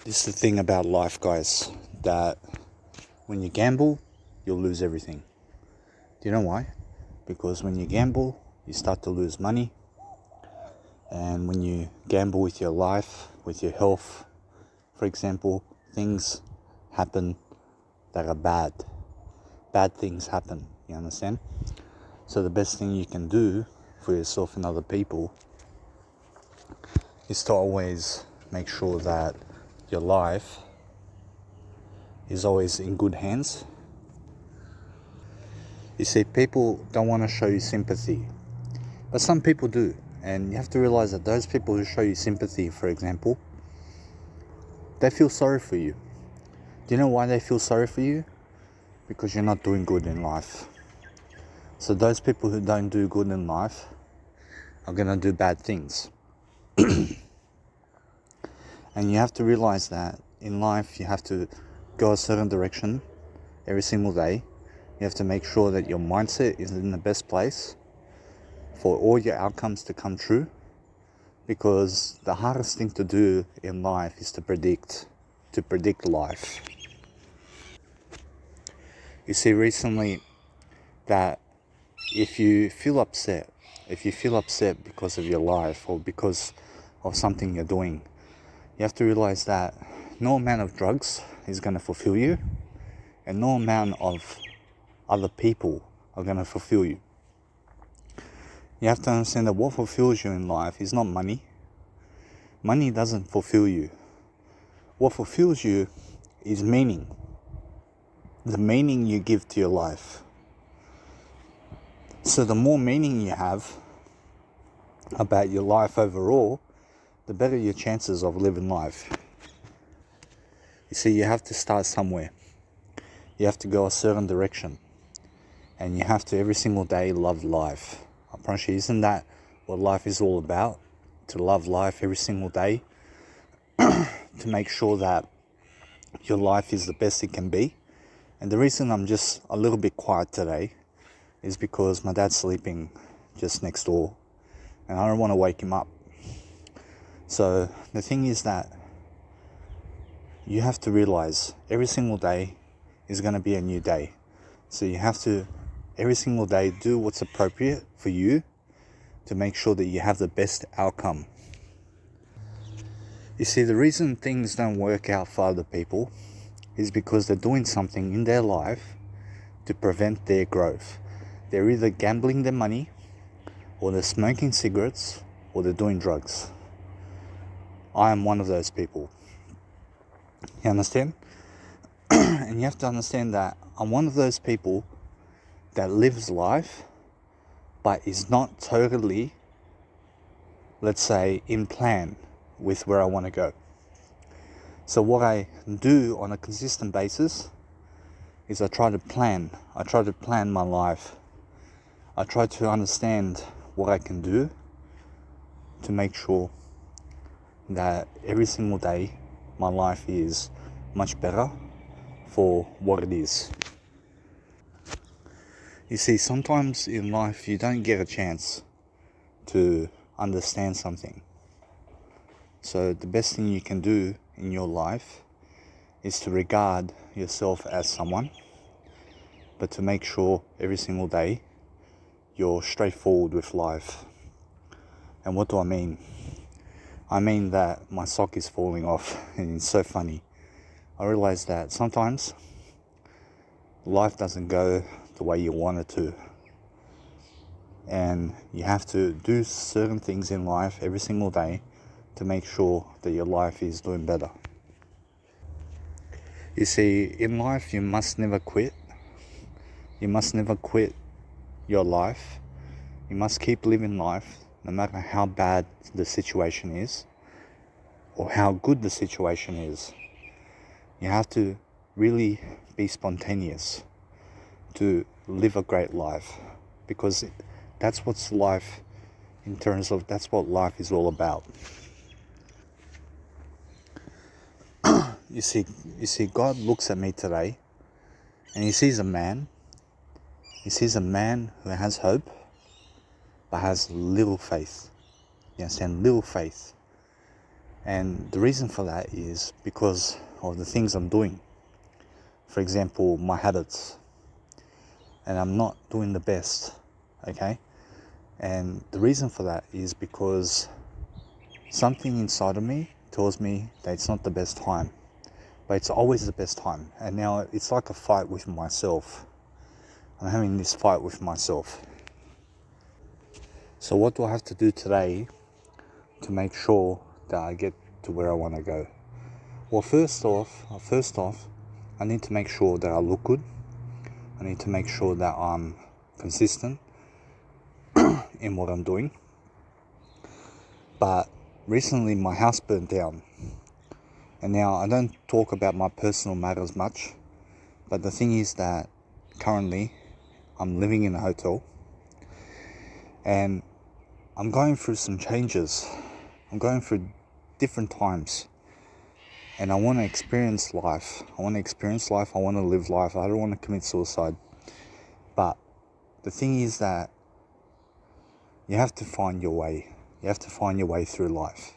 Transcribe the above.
This is the thing about life, guys, that when you gamble, you'll lose everything. Do you know why? Because when you gamble, you start to lose money. And when you gamble with your life, with your health, for example, things happen that are bad. Bad things happen, you understand? So the best thing you can do for yourself and other people is to always make sure that your life is always in good hands. You see, people don't want to show you sympathy, but some people do. And you have to realize that those people who show you sympathy, for example, they feel sorry for you. Do you know why they feel sorry for you? Because you're not doing good in life. So those people who don't do good in life are going to do bad things. And you have to realize that in life you have to go a certain direction every single day. You have to make sure that your mindset is in the best place for all your outcomes to come true, because the hardest thing to do in life is to predict life. You see, recently, that if you feel upset because of your life or because of something you're doing, you have to realize that no amount of drugs is going to fulfill you, and no amount of other people are going to fulfill you. You have to understand that what fulfills you in life is not money. Money doesn't fulfill you. What fulfills you is meaning. The meaning you give to your life. So the more meaning you have about your life overall, the better your chances of living life. You see, you have to start somewhere. You have to go a certain direction. And you have to every single day love life. I promise you, isn't that what life is all about? To love life every single day. To make sure that your life is the best it can be. And the reason I'm just a little bit quiet today is because my dad's sleeping just next door. And I don't want to wake him up. So the thing is that you have to realize every single day is going to be a new day. So you have to every single day do what's appropriate for you to make sure that you have the best outcome. You see, the reason things don't work out for other people is because they're doing something in their life to prevent their growth. They're either gambling their money, or they're smoking cigarettes, or they're doing drugs. I am one of those people. You understand? And you have to understand that I'm one of those people that lives life, but is not totally, let's say, in plan with where I want to go. So what I do on a consistent basis is I try to plan my life. I try to understand what I can do to make sure that every single day my life is much better for what it is. You see, sometimes in life you don't get a chance to understand something. So the best thing you can do in your life is to regard yourself as someone, but to make sure every single day you're straightforward with life. And what do I mean? I mean that my sock is falling off, and it's so funny. I realize that sometimes life doesn't go the way you want it to. And you have to do certain things in life every single day to make sure that your life is doing better. You see, in life you must never quit. You must never quit your life. You must keep living life no matter how bad the situation is or how good the situation is. You have to really be spontaneous to live a great life, because that's what's life in terms of, that's what life is all about. You see, God looks at me today and he sees a man who has hope but has little faith. You understand? Little faith. And the reason for that is because of the things I'm doing. For example, my habits. And I'm not doing the best, okay? And the reason for that is because something inside of me tells me that it's not the best time, but it's always the best time. And now it's like a fight with myself. I'm having this fight with myself. So what do I have to do today to make sure that I get to where I want to go? Well, first off, I need to make sure that I look good. I need to make sure that I'm consistent in what I'm doing. But recently my house burnt down. And now I don't talk about my personal matters much, but the thing is that currently I'm living in a hotel and I'm going through some changes. I'm going through different times and I want to experience life. I want to live life. I don't want to commit suicide. But the thing is that you have to find your way. You have to find your way through life.